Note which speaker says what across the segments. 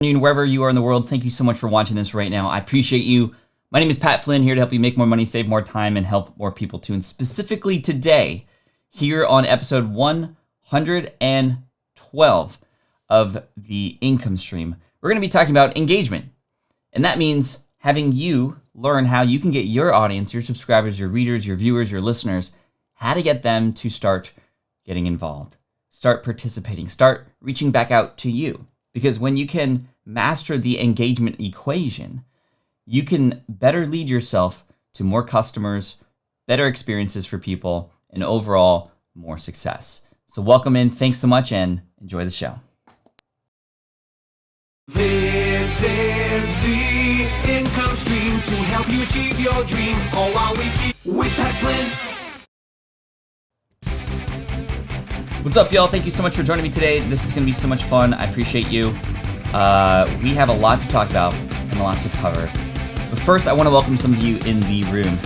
Speaker 1: Wherever you are in the world, thank you so much for watching this right now. I appreciate you. My name is Pat Flynn, here to help you make more money, save more time, and help more people too. And specifically today, here on episode 112 of the income stream, we're going to be talking about engagement. And that means having you learn how you can get your audience, your subscribers, your readers, your viewers, your listeners, how to get them to start getting involved, start participating, start reaching back out to you. Because when you can master the engagement equation, you can better lead yourself to more customers, better experiences for people, and overall more success. So welcome in, thanks so much, and enjoy the show.
Speaker 2: This is the income stream to help you achieve your dream. All while we keep with Pat Flynn.
Speaker 1: What's up, y'all? Thank you so much for joining me today. This is going to be so much fun. I appreciate you. We have a lot to talk about and a lot to cover. But first, I want to welcome some of you in the room.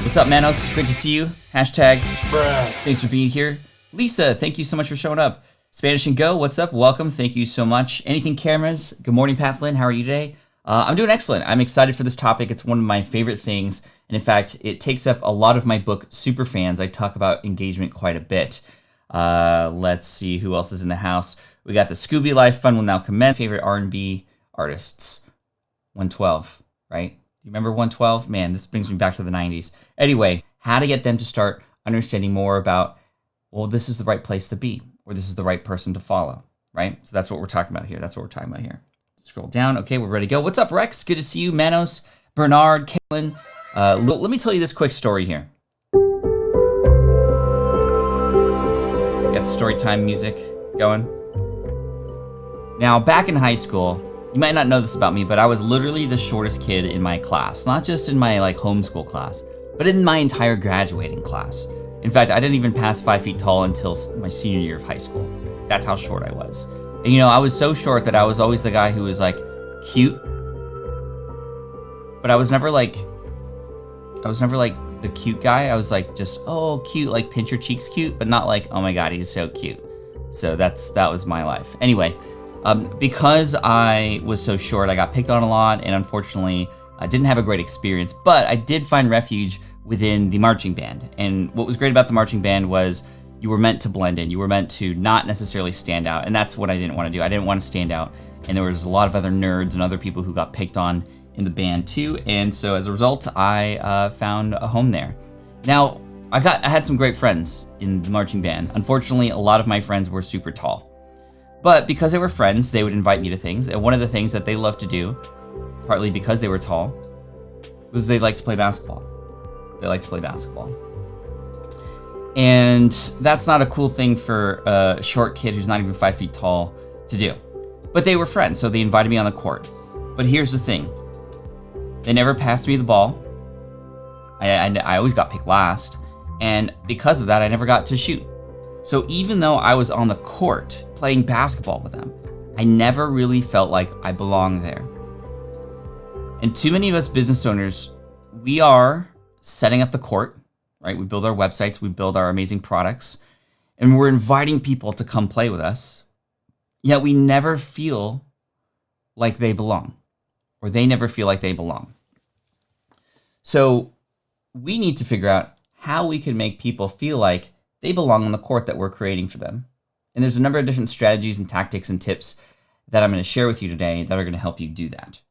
Speaker 1: What's up, Manos? Great to see you. Hashtag, bruh. Thanks for being here. Lisa, thank you so much for showing up. Spanish and Go, what's up? Welcome. Thank you so much. Anything Cameras? Good morning, Pat Flynn. How are you today? I'm doing excellent. I'm excited for this topic. It's one of my favorite things. And in fact, it takes up a lot of my book, Superfans. I talk about engagement quite a bit. Let's see who else is in the house. We got the Scooby Life Fund will now commence. Favorite R&B artists, 112, right? Do you remember 112? Man, this brings me back to the 90s. Anyway, how to get them to start understanding more about, well, this is the right place to be, or this is the right person to follow, right? So that's what we're talking about here. Scroll down. Okay, we're ready to go. What's up, Rex? Good to see you. Manos, Bernard, Caitlin. Let me tell you this quick story here. Got the story time music going. Now, back in high school, you might not know this about me, but I was literally the shortest kid in my class. Not just in my homeschool class, but in my entire graduating class. In fact, I didn't even pass 5 feet tall until my senior year of high school. That's how short I was. And I was so short that I was always the guy who was cute, but I was never like the cute guy. I was just, oh, cute, pinch your cheeks cute, but not oh my God, he's so cute. So that was my life. Anyway, because I was so short, I got picked on a lot, and unfortunately, I didn't have a great experience, but I did find refuge within the marching band. And what was great about the marching band was you were meant to blend in. You were meant to not necessarily stand out, and that's what I didn't want to do. I didn't want to stand out, and there was a lot of other nerds and other people who got picked on in the band too, and so as a result, I found a home there. Now, I had some great friends in the marching band. Unfortunately, a lot of my friends were super tall, but because they were friends, they would invite me to things, and one of the things that they loved to do, partly because they were tall, was they liked to play basketball. And that's not a cool thing for a short kid who's not even 5 feet tall to do. But they were friends, so they invited me on the court. But here's the thing. They never passed me the ball. I always got picked last. And because of that, I never got to shoot. So even though I was on the court playing basketball with them, I never really felt like I belonged there. And too many of us business owners, we are setting up the court, right? We build our websites, we build our amazing products, and we're inviting people to come play with us. Yet we never feel like they belong, or they never feel like they belong. So we need to figure out how we can make people feel like they belong on the court that we're creating for them. And there's a number of different strategies and tactics and tips that I'm going to share with you today that are going to help you do that.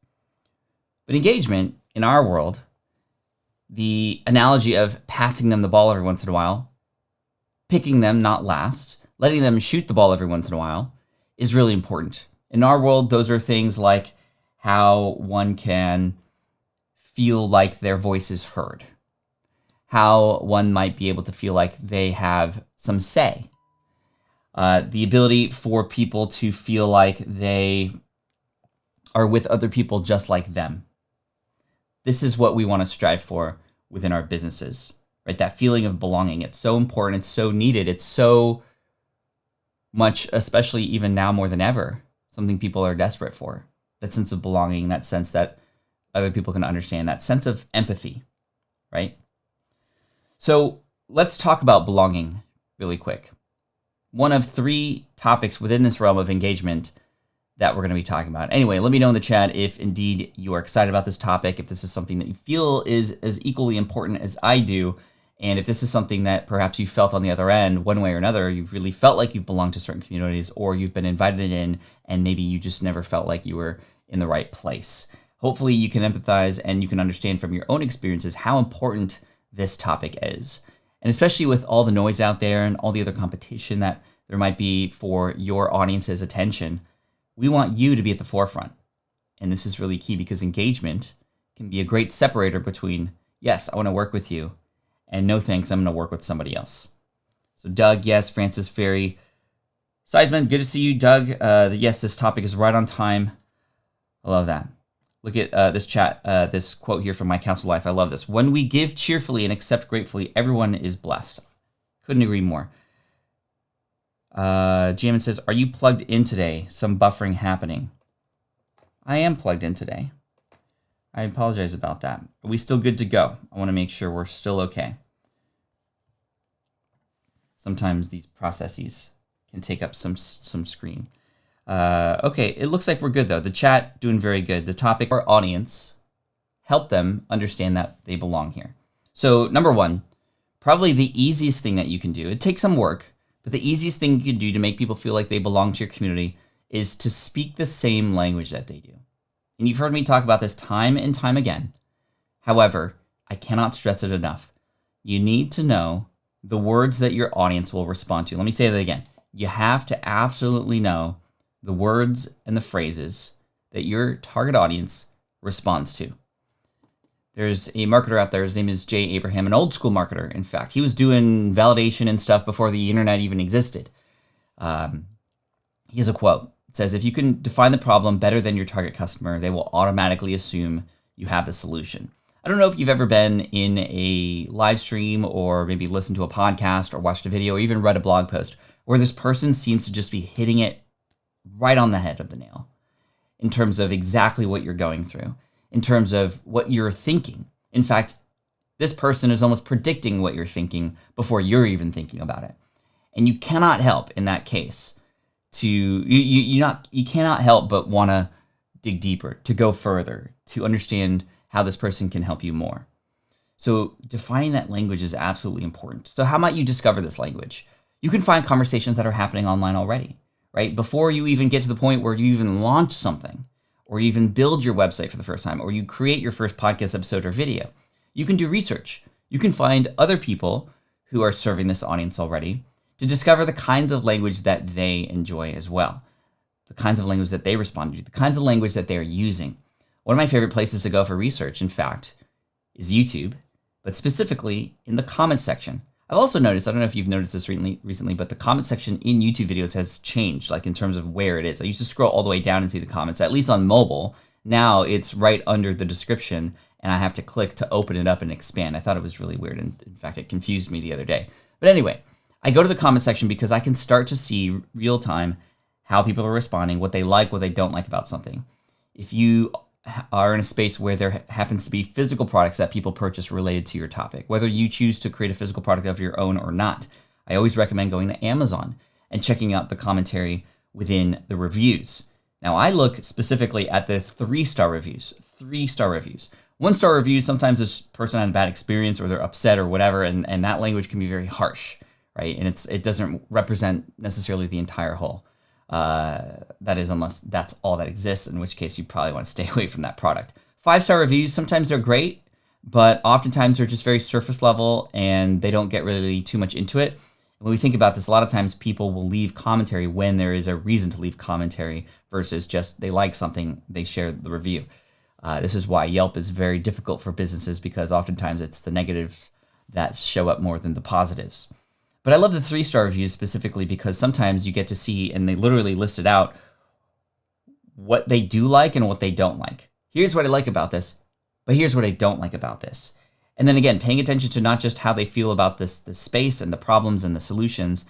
Speaker 1: But engagement in our world, the analogy of passing them the ball every once in a while, picking them not last, letting them shoot the ball every once in a while, is really important. In our world, those are things like how one can feel like their voice is heard, how one might be able to feel like they have some say, the ability for people to feel like they are with other people just like them. This is what we want to strive for within our businesses, right? That feeling of belonging. It's so important. It's so needed. It's so much, especially even now more than ever, something people are desperate for. That sense of belonging, that sense that other people can understand, that sense of empathy, right? So let's talk about belonging really quick. One of three topics within this realm of engagement that we're going to be talking about. Anyway, let me know in the chat if indeed you are excited about this topic, if this is something that you feel is as equally important as I do, and if this is something that perhaps you felt on the other end, one way or another, you've really felt like you've belonged to certain communities, or you've been invited in and maybe you just never felt like you were in the right place. Hopefully you can empathize and you can understand from your own experiences how important this topic is. And especially with all the noise out there and all the other competition that there might be for your audience's attention, we want you to be at the forefront. And this is really key because engagement can be a great separator between, yes, I want to work with you, and no thanks, I'm going to work with somebody else. So Doug, yes, Francis Ferry. Seisman, good to see you, Doug. Yes, this topic is right on time. I love that. Look at this chat, this quote here from My Council Life. I love this. When we give cheerfully and accept gratefully, everyone is blessed. Couldn't agree more. Jamin says, are you plugged in today? Some buffering happening. I am plugged in today. I apologize about that. Are we still good to go? I want to make sure we're still okay. Sometimes these processes can take up some screen. Okay, it looks like we're good though. The chat doing very good. The topic, our audience, help them understand that they belong here. So number one, probably the easiest thing that you can do, it takes some work, but the easiest thing you can do to make people feel like they belong to your community is to speak the same language that they do. And you've heard me talk about this time and time again. However, I cannot stress it enough. You need to know the words that your audience will respond to. Let me say that again. You have to absolutely know the words and the phrases that your target audience responds to. There's a marketer out there, his name is Jay Abraham, an old school marketer, in fact. He was doing validation and stuff before the internet even existed. He has a quote. It says, if you can define the problem better than your target customer, they will automatically assume you have the solution. I don't know if you've ever been in a live stream or maybe listened to a podcast or watched a video or even read a blog post where this person seems to just be hitting it right on the head of the nail in terms of exactly what you're going through, in terms of what you're thinking. In fact, this person is almost predicting what you're thinking before you're even thinking about it. And you cannot help in that case you cannot help but want to dig deeper, to go further, to understand how this person can help you more. So defining that language is absolutely important. So how might you discover this language? You can find conversations that are happening online already, right? Before you even get to the point where you even launch something, or you even build your website for the first time, or you create your first podcast episode or video, you can do research. You can find other people who are serving this audience already to discover the kinds of language that they enjoy as well, the kinds of language that they respond to, the kinds of language that they're using. One of my favorite places to go for research, in fact, is YouTube, but specifically in the comments section. I've also noticed, I don't know if you've noticed this recently, but the comment section in YouTube videos has changed, like in terms of where it is. I used to scroll all the way down and see the comments, at least on mobile. Now it's right under the description, and I have to click to open it up and expand. I thought it was really weird, and in fact, it confused me the other day. But anyway, I go to the comment section because I can start to see real time how people are responding, what they like, what they don't like about something. If you are in a space where there happens to be physical products that people purchase related to your topic, whether you choose to create a physical product of your own or not, I always recommend going to Amazon and checking out the commentary within the reviews. Now, I look specifically at the 3-star reviews. 3-star reviews. 1-star reviews, sometimes this person had a bad experience or they're upset or whatever, and that language can be very harsh, right? And it doesn't represent necessarily the entire whole. That is, unless that's all that exists, in which case you probably want to stay away from that product. 5-star reviews, sometimes they're great, but oftentimes they're just very surface level and they don't get really too much into it. When we think about this, a lot of times people will leave commentary when there is a reason to leave commentary versus just they like something, they share the review. This is why Yelp is very difficult for businesses, because oftentimes it's the negatives that show up more than the positives. But I love the 3-star reviews specifically because sometimes you get to see, and they literally listed out what they do like and what they don't like. Here's what I like about this, but here's what I don't like about this. And then again, paying attention to not just how they feel about the space and the problems and the solutions,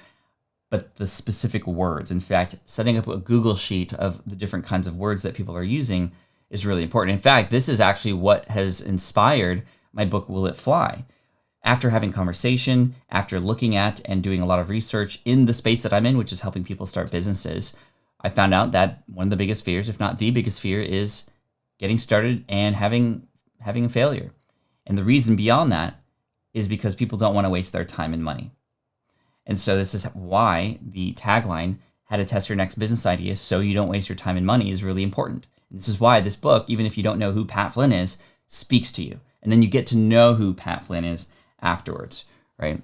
Speaker 1: but the specific words. In fact, setting up a Google sheet of the different kinds of words that people are using is really important. In fact, this is actually what has inspired my book, Will It Fly? After having conversation, after looking at and doing a lot of research in the space that I'm in, which is helping people start businesses, I found out that one of the biggest fears, if not the biggest fear, is getting started and having a failure. And the reason beyond that is because people don't want to waste their time and money. And so this is why the tagline, how to test your next business idea so you don't waste your time and money, is really important. And this is why this book, even if you don't know who Pat Flynn is, speaks to you. And then you get to know who Pat Flynn is afterwards, right?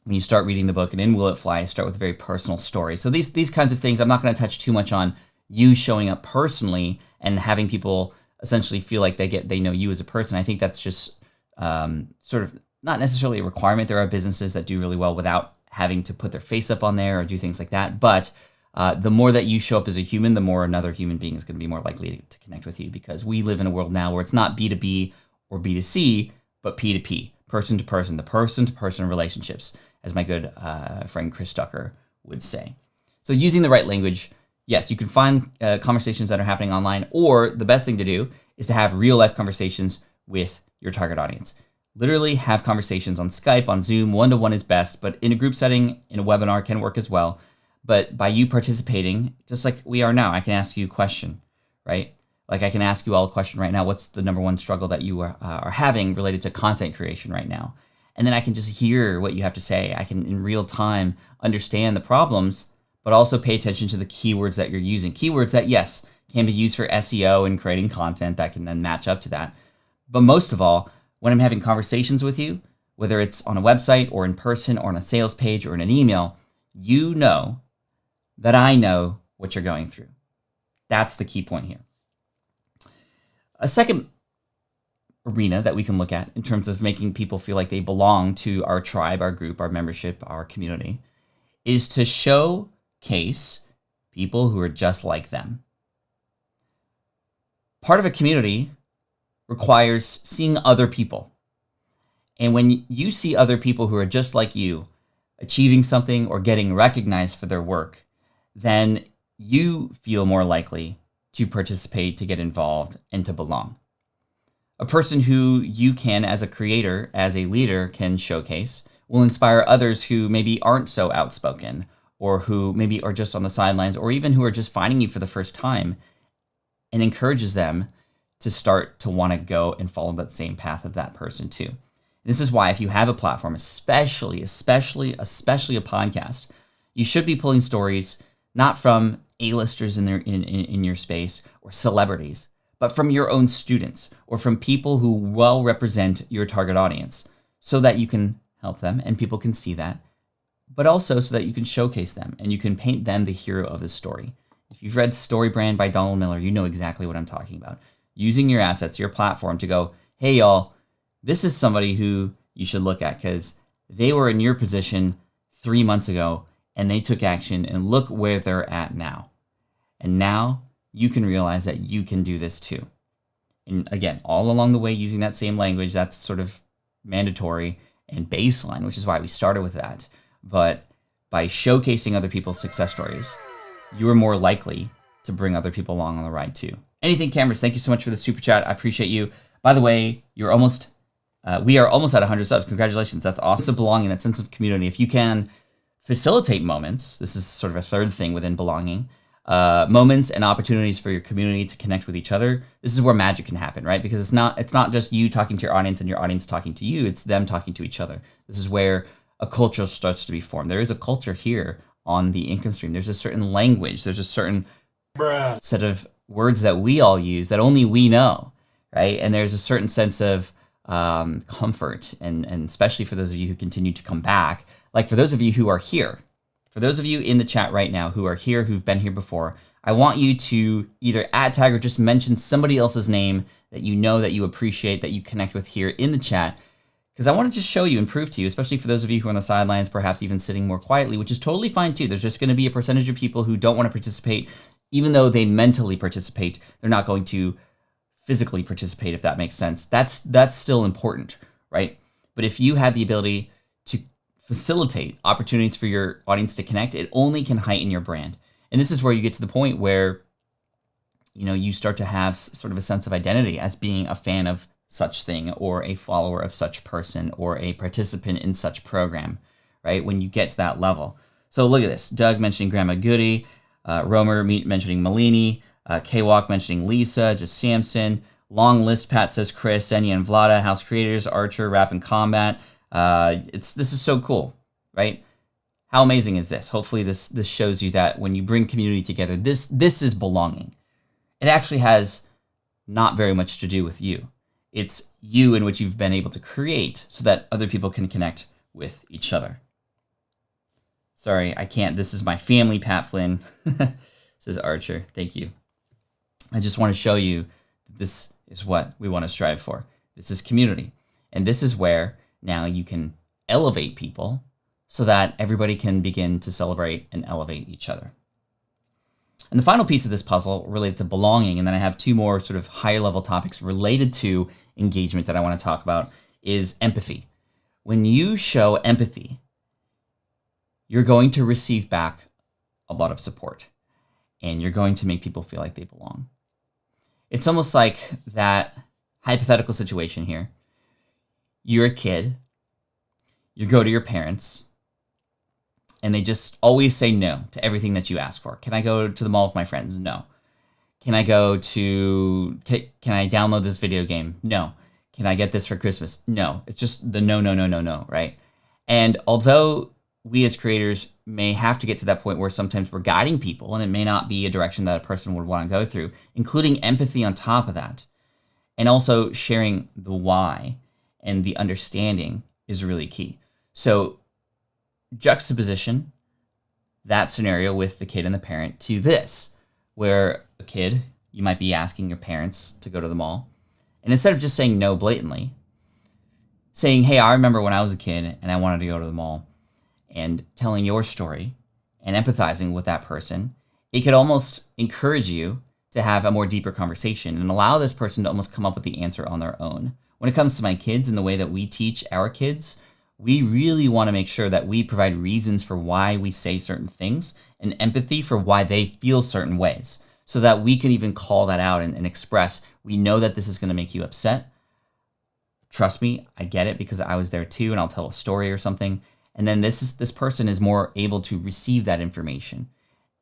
Speaker 1: When you start reading the book, and in Will It Fly, start with a very personal story. So these kinds of things, I'm not going to touch too much on you showing up personally and having people essentially feel like they know you as a person. I think that's just sort of not necessarily a requirement. There are businesses that do really well without having to put their face up on there or do things like that. But the more that you show up as a human, the more another human being is going to be more likely to connect with you, because we live in a world now where it's not B2B or B2C, but P2P, person to person, the person to person relationships, as my good friend Chris Tucker would say. So using the right language, yes, you can find conversations that are happening online, or the best thing to do is to have real life conversations with your target audience. Literally have conversations on Skype, on Zoom. One-to-one is best, but in a group setting, in a webinar can work as well. But by you participating, just like we are now, I can ask you a question, right? Like I can ask you all a question right now. What's the number one struggle that you are having related to content creation right now? And then I can just hear what you have to say. I can, in real time, understand the problems, but also pay attention to the keywords that you're using. Keywords that, yes, can be used for SEO and creating content that can then match up to that. But most of all, when I'm having conversations with you, whether it's on a website or in person or on a sales page or in an email, you know that I know what you're going through. That's the key point here. A second arena that we can look at in terms of making people feel like they belong to our tribe, our group, our membership, our community, is to showcase people who are just like them. Part of a community requires seeing other people. And when you see other people who are just like you, achieving something or getting recognized for their work, then you feel more likely to participate, to get involved, and to belong. A person who you can, as a creator, as a leader, can showcase will inspire others who maybe aren't so outspoken, or who maybe are just on the sidelines, or even who are just finding you for the first time, and encourages them to start to want to go and follow that same path of that person too. This is why if you have a platform, especially a podcast, you should be pulling stories not from A-listers in your space or celebrities, but from your own students or from people who well represent your target audience, so that you can help them and people can see that, but also so that you can showcase them and you can paint them the hero of the story. If you've read Story Brand by Donald Miller, you know exactly what I'm talking about. Using your assets, your platform to go, hey y'all, this is somebody who you should look at because they were in your position 3 months ago and they took action, and look where they're at now. And now you can realize that you can do this too. And again, all along the way, using that same language, that's sort of mandatory and baseline, which is why we started with that. But by showcasing other people's success stories, you are more likely to bring other people along on the ride too. Anything Cameras, thank you so much for the super chat. I appreciate you. By the way, we are almost at 100 subs. Congratulations. That's awesome. It's a belonging, that sense of community. If you can facilitate moments, this is sort of a third thing within belonging, moments and opportunities for your community to connect with each other. This is where magic can happen, right? Because it's not just you talking to your audience and your audience talking to you. It's them talking to each other. This is where a culture starts to be formed. There is a culture here on the income stream. There's a certain language. There's a certain set of words that we all use that only we know, right? And there's a certain sense of comfort, and especially for those of you who continue to come back, like for those of you who are here, for those of you in the chat right now who are here, who've been here before, I want you to either add tag or just mention somebody else's name that you know, that you appreciate, that you connect with here in the chat, because I want to just show you and prove to you, especially for those of you who are on the sidelines, perhaps even sitting more quietly, which is totally fine too. There's just going to be a percentage of people who don't want to participate, even though they mentally participate. They're not going to physically participate, if that makes sense. That's still important, right? But if you had the ability to facilitate opportunities for your audience to connect, it only can heighten your brand. And this is where you get to the point where, you know, you start to have sort of a sense of identity as being a fan of such thing, or a follower of such person, or a participant in such program, right? When you get to that level. So look at this. Doug mentioning Grandma Goody. Romer mentioning Malini, K-Walk mentioning Lisa, just Samson. Long list, Pat says Chris, Enya and Vlada, House Creators, Archer, Rap and Combat. This is so cool, right? How amazing is this? Hopefully this shows you that when you bring community together, this is belonging. It actually has not very much to do with you. It's you in which you've been able to create so that other people can connect with each other. Sorry, I can't. This is my family, Pat Flynn. Says Archer. Thank you. I just want to show you that this is what we want to strive for. This is community. And this is where now you can elevate people so that everybody can begin to celebrate and elevate each other. And the final piece of this puzzle related to belonging, and then I have two more sort of higher level topics related to engagement that I want to talk about, is empathy. When you show empathy, you're going to receive back a lot of support, and you're going to make people feel like they belong. It's almost like that hypothetical situation here. You're a kid, you go to your parents, and they just always say no to everything that you ask for. Can I go to the mall with my friends? No. Can I download this video game? No. Can I get this for Christmas? No. It's just the no, right? And although we as creators may have to get to that point where sometimes we're guiding people and it may not be a direction that a person would want to go through, including empathy on top of that, and also sharing the why and the understanding is really key. So juxtaposition that scenario with the kid and the parent to this, where a kid, you might be asking your parents to go to the mall, and instead of just saying no blatantly, saying, hey, I remember when I was a kid and I wanted to go to the mall, and telling your story and empathizing with that person, it could almost encourage you to have a more deeper conversation and allow this person to almost come up with the answer on their own. When it comes to my kids and the way that we teach our kids, we really want to make sure that we provide reasons for why we say certain things and empathy for why they feel certain ways so that we can even call that out and express, we know that this is going to make you upset. Trust me, I get it because I was there too, and I'll tell a story or something. And then this person is more able to receive that information.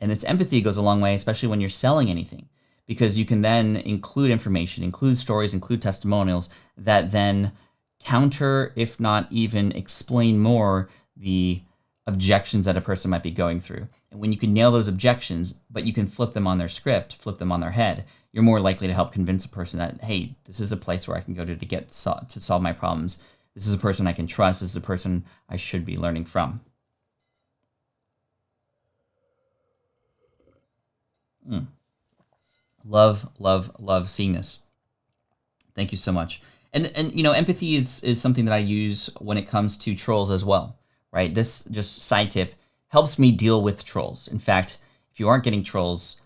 Speaker 1: And this empathy goes a long way, especially when you're selling anything, because you can then include information, include stories, include testimonials that then counter, if not even explain more, the objections that a person might be going through. And when you can nail those objections, but you can flip them on their script, flip them on their head, you're more likely to help convince a person that, hey, this is a place where I can go to solve my problems. This is a person I can trust. This is a person I should be learning from. Love seeing this. Thank you so much. And you know, empathy is something that I use when it comes to trolls as well, right? This, just side tip, helps me deal with trolls. In fact, if you aren't getting trolls,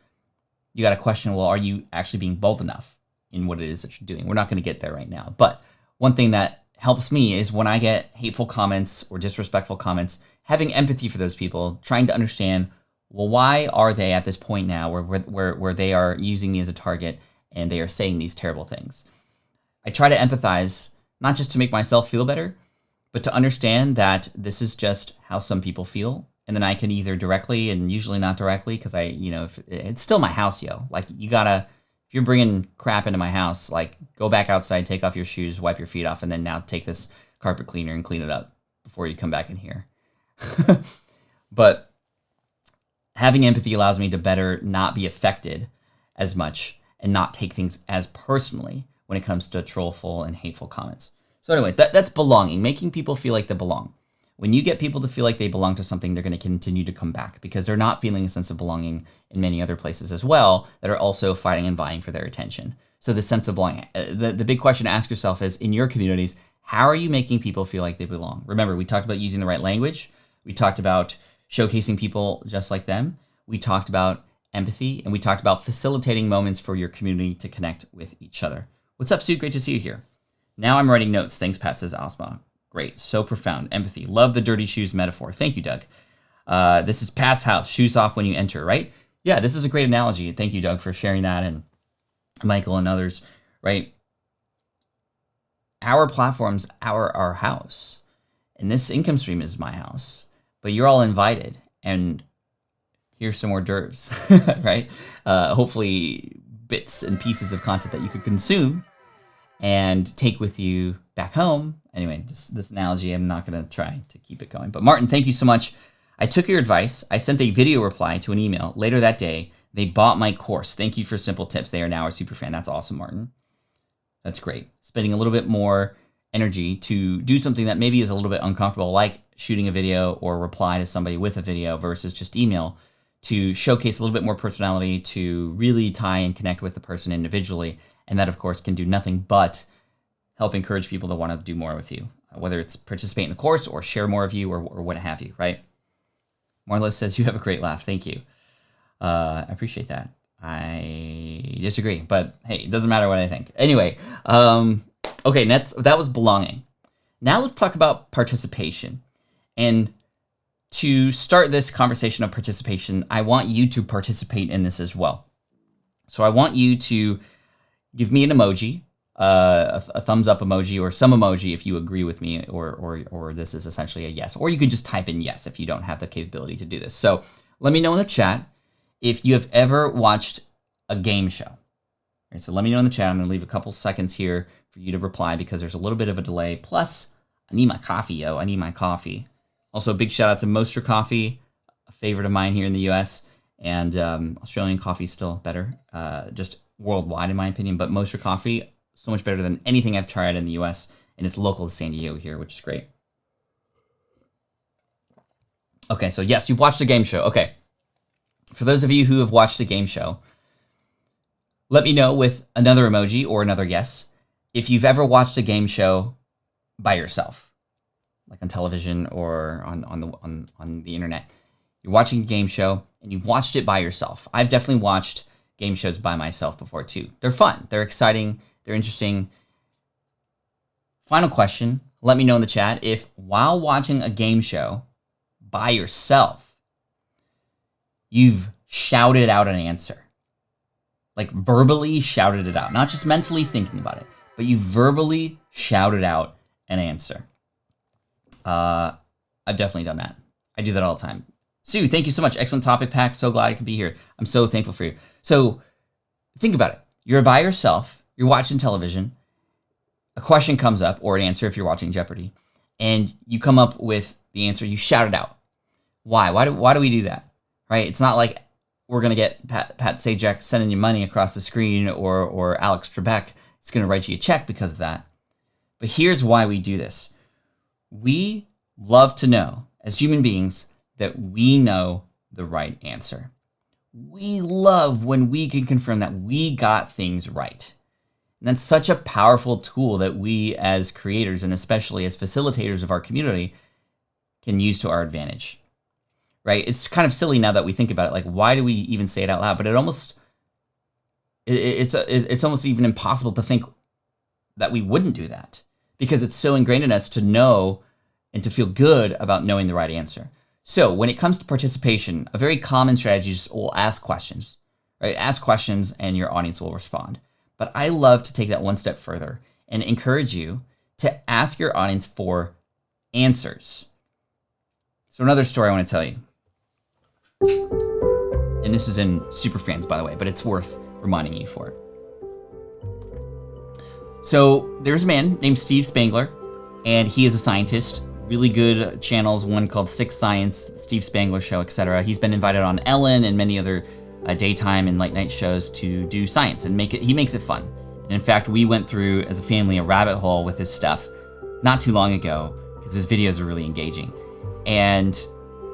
Speaker 1: you got to question, well, are you actually being bold enough in what it is that you're doing? We're not going to get there right now. But one thing that helps me is when I get hateful comments or disrespectful comments, having empathy for those people, trying to understand, well, why are they at this point now where they are using me as a target and they are saying these terrible things? I try to empathize, not just to make myself feel better, but to understand that this is just how some people feel. And then I can either directly and usually not directly, because if it's still my house, like if you're bringing crap into my house, like go back outside, take off your shoes, wipe your feet off, and then now take this carpet cleaner and clean it up before you come back in here. But having empathy allows me to better not be affected as much and not take things as personally when it comes to trollful and hateful comments. So anyway, that's belonging, making people feel like they belong. When you get people to feel like they belong to something, they're going to continue to come back because they're not feeling a sense of belonging in many other places as well that are also fighting and vying for their attention. So the sense of belonging, the big question to ask yourself is, in your communities, how are you making people feel like they belong? Remember, we talked about using the right language. We talked about showcasing people just like them. We talked about empathy, and we talked about facilitating moments for your community to connect with each other. What's up, Sue? Great to see you here. Now I'm writing notes. Thanks, Pat, says Asma. Great. So profound. Empathy. Love the dirty shoes metaphor. Thank you, Doug. This is Pat's house. Shoes off when you enter, right? Yeah, this is a great analogy. Thank you, Doug, for sharing that, and Michael and others, right? Our platform's our house, and this income stream is my house, but you're all invited. And here's some hors d'oeuvres, right? Hopefully bits and pieces of content that you could consume and take with you back home. Anyway, this analogy, I'm not going to try to keep it going. But Martin, thank you so much. I took your advice. I sent a video reply to an email. Later that day, they bought my course. Thank you for simple tips. They are now a super fan. That's awesome, Martin. That's great. Spending a little bit more energy to do something that maybe is a little bit uncomfortable, like shooting a video or reply to somebody with a video versus just email, to showcase a little bit more personality, to really tie and connect with the person individually. And that, of course, can do nothing but help encourage people to want to do more with you, whether it's participate in the course or share more of you or what have you, right? Marla says, you have a great laugh. Thank you. I appreciate that. I disagree, but hey, it doesn't matter what I think. Anyway, okay, that was belonging. Now let's talk about participation. And to start this conversation of participation, I want you to participate in this as well. So I want you to give me an emoji, a thumbs up emoji or some emoji if you agree with me, or this is essentially a yes. Or you can just type in yes if you don't have the capability to do this. So let me know in the chat if you have ever watched a game show. Okay, so let me know in the chat. I'm going to leave a couple seconds here for you to reply because there's a little bit of a delay. Plus, I need my coffee, yo. I need my coffee. Also, a big shout out to Moster Coffee, a favorite of mine here in the US. And Australian coffee is still better, just worldwide in my opinion. But Moster Coffee, so much better than anything I've tried in the US. And it's local to San Diego here, which is great. Okay, so yes, you've watched a game show. Okay. For those of you who have watched a game show, let me know with another emoji or another yes if you've ever watched a game show by yourself, like on television or on the internet. You're watching a game show and you've watched it by yourself. I've definitely watched game shows by myself before too. They're fun, they're exciting, they're interesting. Final question, let me know in the chat if while watching a game show by yourself, you've shouted out an answer. Like verbally shouted it out. Not just mentally thinking about it, but you verbally shouted out an answer. I've definitely done that. I do that all the time. Sue, thank you so much. Excellent topic pack. So glad I could be here. I'm so thankful for you. So think about it. You're by yourself. You're watching television. A question comes up, or an answer if you're watching Jeopardy, and you come up with the answer. You shout it out. Why? Why do we do that? Right? It's not like we're going to get Pat Sajak sending you money across the screen or Alex Trebek is going to write you a check because of that. But here's why we do this. We love to know, as human beings, that we know the right answer. We love when we can confirm that we got things right. And that's such a powerful tool that we as creators, and especially as facilitators of our community, can use to our advantage. Right? It's kind of silly now that we think about it. Like, why do we even say it out loud? But it's almost even impossible to think that we wouldn't do that, because it's so ingrained in us to know and to feel good about knowing the right answer. So when it comes to participation, a very common strategy is we'll ask questions. Right? Ask questions and your audience will respond. But I love to take that one step further and encourage you to ask your audience for answers. So another story I want to tell you. And this is in Superfans, by the way, but it's worth reminding you for it. So there's a man named Steve Spangler, and he is a scientist. Really good channels, one called Six Science, Steve Spangler Show, etc. He's been invited on Ellen and many other daytime and late night shows to do science and he makes it fun. And in fact, we went through as a family a rabbit hole with his stuff not too long ago because his videos are really engaging. And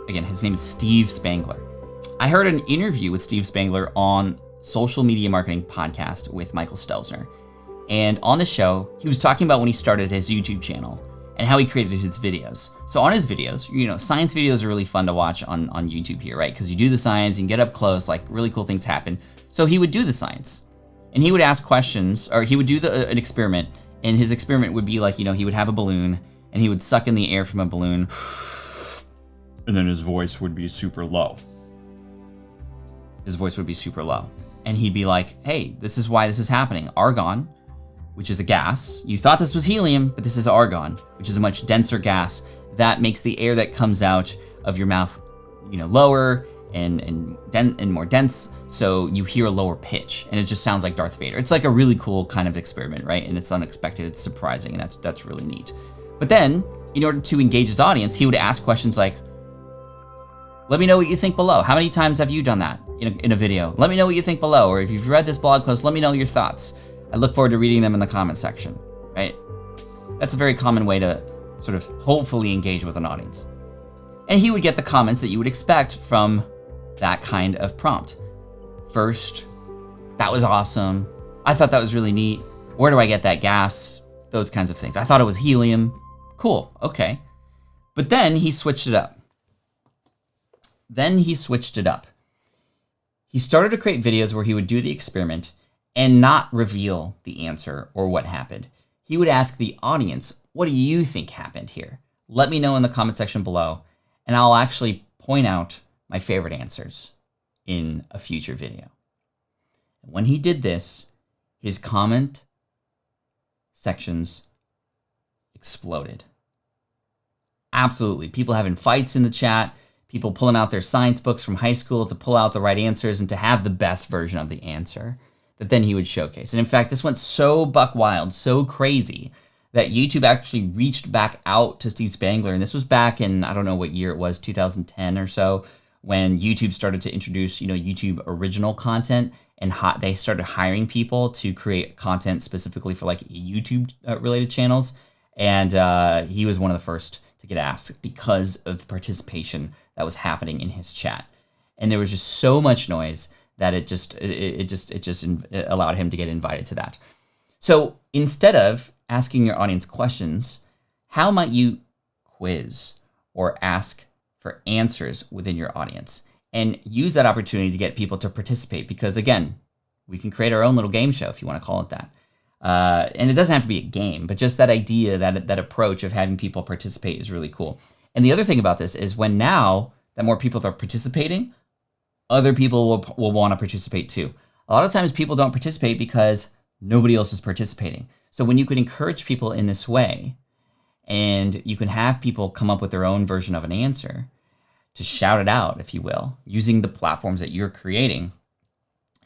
Speaker 1: again, his name is Steve Spangler. I heard an interview with Steve Spangler on Social Media Marketing Podcast with Michael Stelzner. And on the show, he was talking about when he started his YouTube channel and how he created his videos. So on his videos, science videos are really fun to watch on YouTube here, right? Because you do the science, you can get up close, like really cool things happen. So he would do the science and he would ask questions, or he would do an experiment, and his experiment would be like, he would have a balloon and he would suck in the air from a balloon, and then his voice would be super low. His voice would be super low. And he'd be like, hey, this is why this is happening. Argon, which is a gas. You thought this was helium, but this is argon, which is a much denser gas that makes the air that comes out of your mouth, lower, and more dense, so you hear a lower pitch, and it just sounds like Darth Vader. It's like a really cool kind of experiment, right? And it's unexpected, it's surprising, and that's really neat. But then, in order to engage his audience, he would ask questions like, let me know what you think below. How many times have you done that in a video? Let me know what you think below. Or if you've read this blog post, let me know your thoughts. I look forward to reading them in the comment section, right? That's a very common way to sort of hopefully engage with an audience. And he would get the comments that you would expect from that kind of prompt. First, that was awesome. I thought that was really neat. Where do I get that gas? Those kinds of things. I thought it was helium. Cool, okay. But then he switched it up. He started to create videos where he would do the experiment and not reveal the answer or what happened. He would ask the audience, what do you think happened here? Let me know in the comment section below, and I'll actually point out my favorite answers in a future video. When he did this, his comment sections exploded. Absolutely. People having fights in the chat, people pulling out their science books from high school to pull out the right answers and to have the best version of the answer that then he would showcase. And in fact, this went so buck wild, so crazy, that YouTube actually reached back out to Steve Spangler. And this was back in, I don't know what year it was, 2010 or so, when YouTube started to introduce, YouTube original content, and they started hiring people to create content specifically for like YouTube related channels. And he was one of the first to get asked because of the participation that was happening in his chat. And there was just so much noise that it just allowed him to get invited to that. So instead of asking your audience questions, how might you quiz or ask for answers within your audience and use that opportunity to get people to participate? Because again, we can create our own little game show, if you want to call it that. And it doesn't have to be a game, but just that idea, that approach of having people participate is really cool. And the other thing about this is when now that more people are participating, other people will want to participate too. A lot of times people don't participate because nobody else is participating. So when you could encourage people in this way, and you can have people come up with their own version of an answer to shout it out, if you will, using the platforms that you're creating,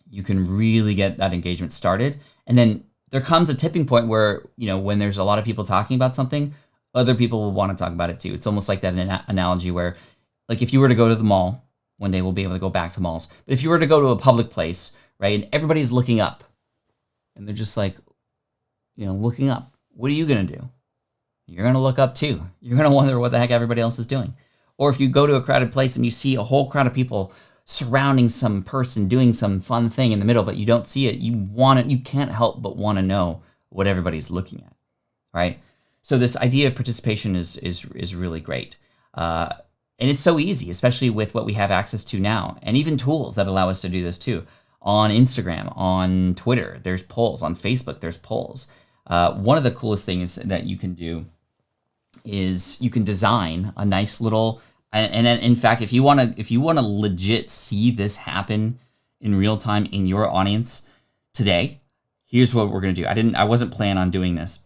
Speaker 1: you can really get that engagement started. And then there comes a tipping point where, when there's a lot of people talking about something, other people will want to talk about it too. It's almost like that analogy where, like, if you were to go to the mall, one day we'll be able to go back to malls, but if you were to go to a public place, right, and everybody's looking up, and they're just like, looking up, what are you going to do? You're going to look up too. You're going to wonder what the heck everybody else is doing. Or if you go to a crowded place and you see a whole crowd of people surrounding some person doing some fun thing in the middle, but you don't see it, you can't help but want to know what everybody's looking at, right? So this idea of participation is really great. And it's so easy, especially with what we have access to now, and even tools that allow us to do this too. On Instagram, on Twitter, there's polls. On Facebook, there's polls. One of the coolest things that you can do is you can design a nice little, and in fact, if you want to legit see this happen in real time in your audience today, here's what we're gonna do. I wasn't planning on doing this.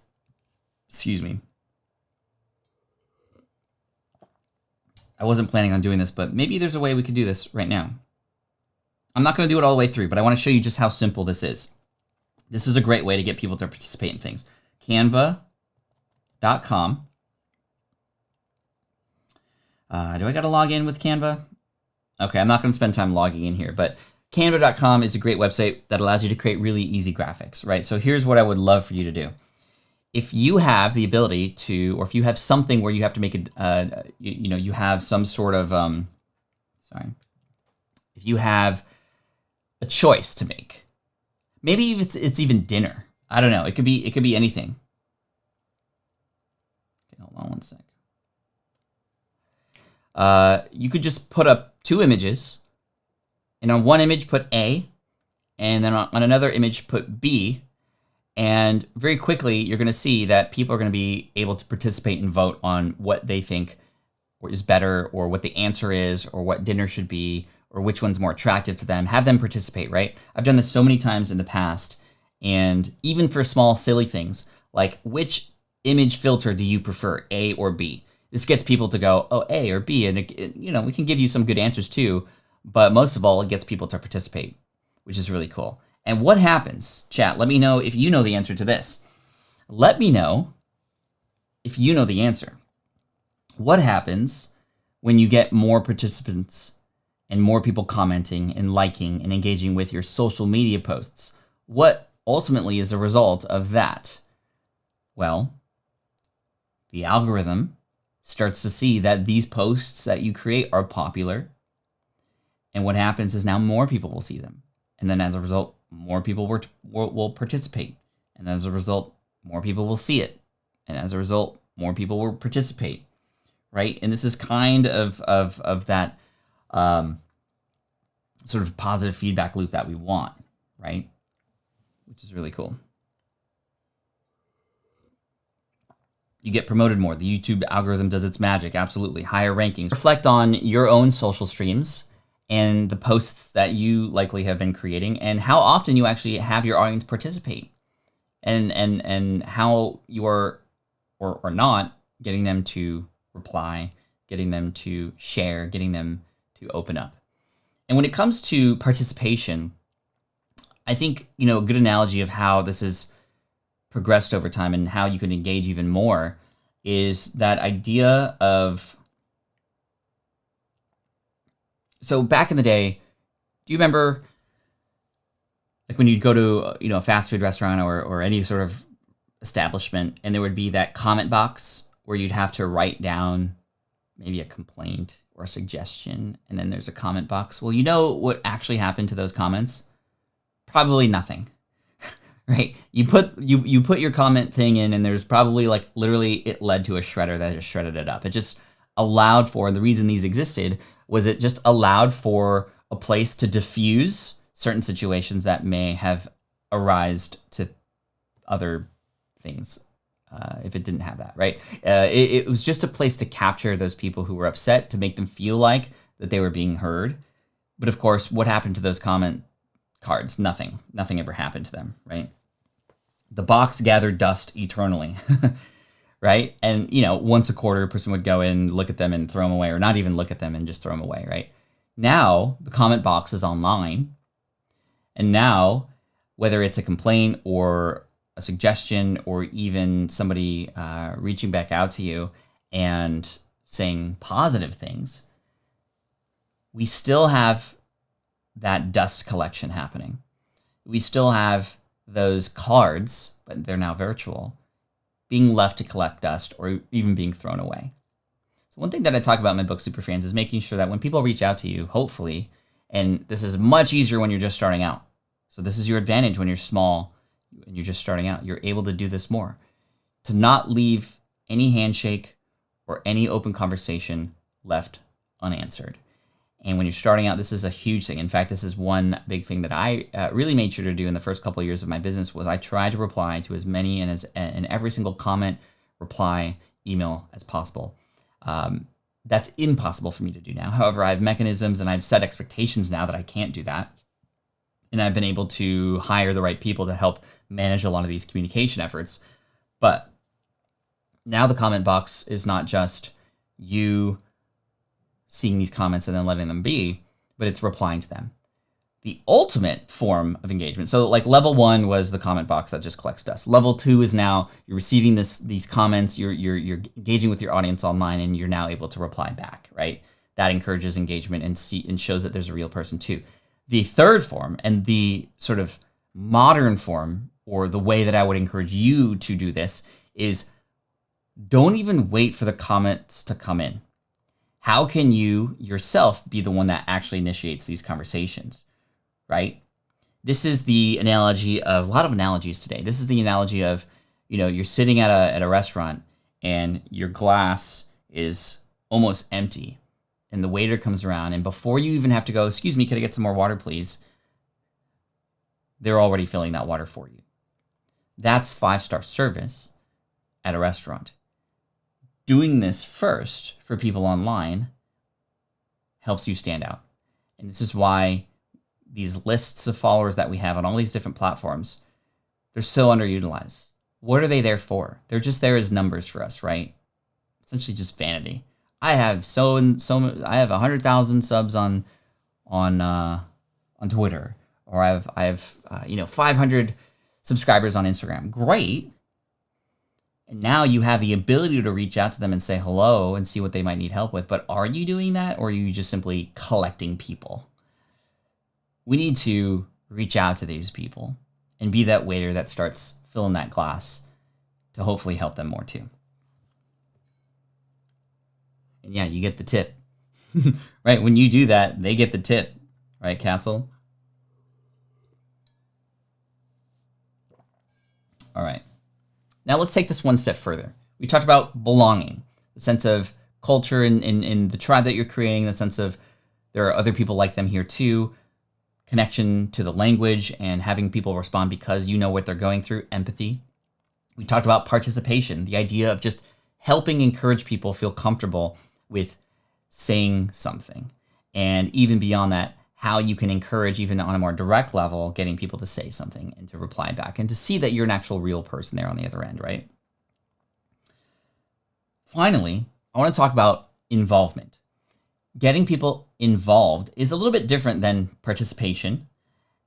Speaker 1: Excuse me. I wasn't planning on doing this, but maybe there's a way we could do this right now. I'm not going to do it all the way through, but I want to show you just how simple this is. This is a great way to get people to participate in things. Canva.com. Do I got to log in with Canva? Okay, I'm not going to spend time logging in here, but Canva.com is a great website that allows you to create really easy graphics, right? So here's what I would love for you to do. If you have the ability to, or if you have something where you have to make you have some sort of, if you have a choice to make, maybe it's even dinner. I don't know. It could be anything. Okay, hold on one sec. You could just put up two images, and on one image put A, and then on another image put B. And very quickly, you're going to see that people are going to be able to participate and vote on what they think is better, or what the answer is, or what dinner should be, or which one's more attractive to them. Have them participate, right? I've done this so many times in the past, and even for small, silly things, like which image filter do you prefer, A or B? This gets people to go, oh, A or B, and we can give you some good answers too. but most of all, it gets people to participate, which is really cool. And what happens, chat? Let me know if you know the answer to this. Let me know if you know the answer. What happens when you get more participants and more people commenting and liking and engaging with your social media posts? What ultimately is a result of that? Well, the algorithm starts to see that these posts that you create are popular. And what happens is now more people will see them. And then as a result, more people will participate. And as a result, more people will see it. And as a result, more people will participate, right? And this is kind of that sort of positive feedback loop that we want, right? Which is really cool. You get promoted more. The YouTube algorithm does its magic, absolutely. Higher rankings. Reflect on your own social streams and the posts that you likely have been creating and how often you actually have your audience participate and how you are or not getting them to reply, getting them to share, getting them to open up. And when it comes to participation, I think, a good analogy of how this has progressed over time and how you can engage even more is that idea of, so back in the day, do you remember like when you'd go to, a fast food restaurant or any sort of establishment, and there would be that comment box where you'd have to write down maybe a complaint or a suggestion, and then there's a comment box? Well, you know what actually happened to those comments? Probably nothing, right? You put your comment thing in, and there's probably like literally it led to a shredder that just shredded it up. It just allowed for, and the reason these existed was it just allowed for a place to diffuse certain situations that may have arisen to other things if it didn't have that, right? It was just a place to capture those people who were upset, to make them feel like that they were being heard. But of course, what happened to those comment cards? Nothing ever happened to them, right? The box gathered dust eternally, right? And, once a quarter, a person would go in, look at them and throw them away, or not even look at them and just throw them away, right? Now, the comment box is online. And now, whether it's a complaint or a suggestion or even somebody reaching back out to you and saying positive things, we still have that dust collection happening. We still have those cards, but they're now virtual, being left to collect dust or even being thrown away. So one thing that I talk about in my book, Superfans, is making sure that when people reach out to you, hopefully, and this is much easier when you're just starting out. So this is your advantage when you're small and you're just starting out. You're able to do this more. To not leave any handshake or any open conversation left unanswered. And when you're starting out, this is a huge thing. In fact, this is one big thing that I really made sure to do in the first couple of years of my business was I tried to reply to as many and every single comment, reply, email as possible. That's impossible for me to do now. However, I have mechanisms and I've set expectations now that I can't do that. And I've been able to hire the right people to help manage a lot of these communication efforts. But now the comment box is not just you seeing these comments and then letting them be, but it's replying to them. The ultimate form of engagement. So like level 1 was the comment box that just collects dust. Level 2 is now you're receiving these comments, you're engaging with your audience online, and you're now able to reply back, right? That encourages engagement and shows that there's a real person too. The third form, and the sort of modern form, or the way that I would encourage you to do this, is don't even wait for the comments to come in. How can you yourself be the one that actually initiates these conversations, right? This is the analogy of a lot of analogies today. This is the analogy of, you're sitting at a restaurant and your glass is almost empty. And the waiter comes around, and before you even have to go, "Excuse me, can I get some more water, please?" They're already filling that water for you. That's 5-star service at a restaurant. Doing this first for people online helps you stand out. And this is why these lists of followers that we have on all these different platforms, they're so underutilized. What are they there for? They're just there as numbers for us, right? Essentially just vanity. I have I have 100,000 subs on on Twitter, or I have 500 subscribers on Instagram. Great. And now you have the ability to reach out to them and say hello and see what they might need help with. But are you doing that, or are you just simply collecting people? We need to reach out to these people and be that waiter that starts filling that glass to hopefully help them more too. And yeah, you get the tip. Right? When you do that, they get the tip. Right, Castle? All right. Now let's take this one step further. We talked about belonging, the sense of culture in the tribe that you're creating, the sense of there are other people like them here too, connection to the language and having people respond because you know what they're going through, empathy. We talked about participation, the idea of just helping encourage people feel comfortable with saying something. And even beyond that, how you can encourage, even on a more direct level, getting people to say something and to reply back and to see that you're an actual real person there on the other end, right? Finally, I want to talk about involvement. Getting people involved is a little bit different than participation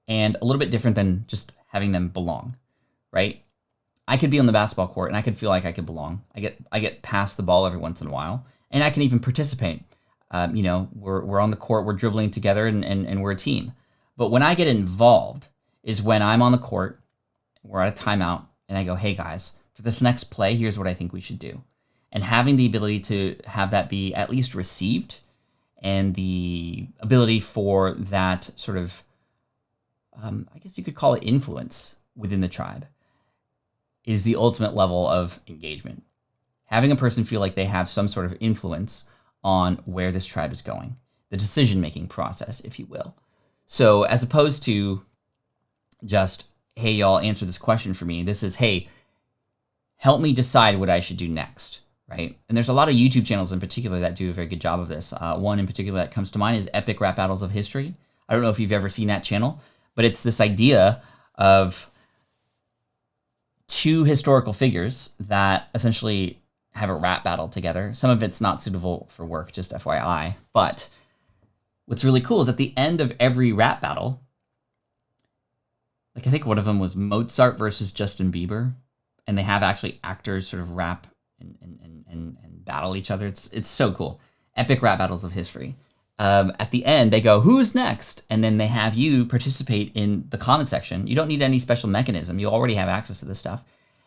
Speaker 1: and a little bit different than just having them belong, right? I could be on the basketball court and I could feel like I could belong. I get passed the ball every once in a while, and I can even participate. We're on the court, we're dribbling together, and we're a team. But when I get involved is when I'm on the court, we're at a timeout, and I go, hey guys, for this next play, here's what I think we should do. And having the ability to have that be at least received, and the ability for that sort of, I guess you could call it influence within the tribe, is the ultimate level of engagement. Having a person feel like they have some sort of influence on where this tribe is going, the decision-making process, if you will. So as opposed to just, hey, y'all, answer this question for me, this is, hey, help me decide what I should do next, right? And there's a lot of YouTube channels in particular that do a very good job of this. One in particular that comes to mind is Epic Rap Battles of History. I don't know if you've ever seen that channel, but it's this idea of two historical figures that essentially have a rap battle together. Some of it's not suitable for work, just FYI. But what's really cool is at the end of every rap battle, like I think one of them was Mozart versus Justin Bieber, and they have actually actors sort of rap and battle each other. It's so cool. Epic Rap Battles of History. At the end, they go, who's next? And then they have you participate in the comment section. You don't need any special mechanism. You already have access to this stuff.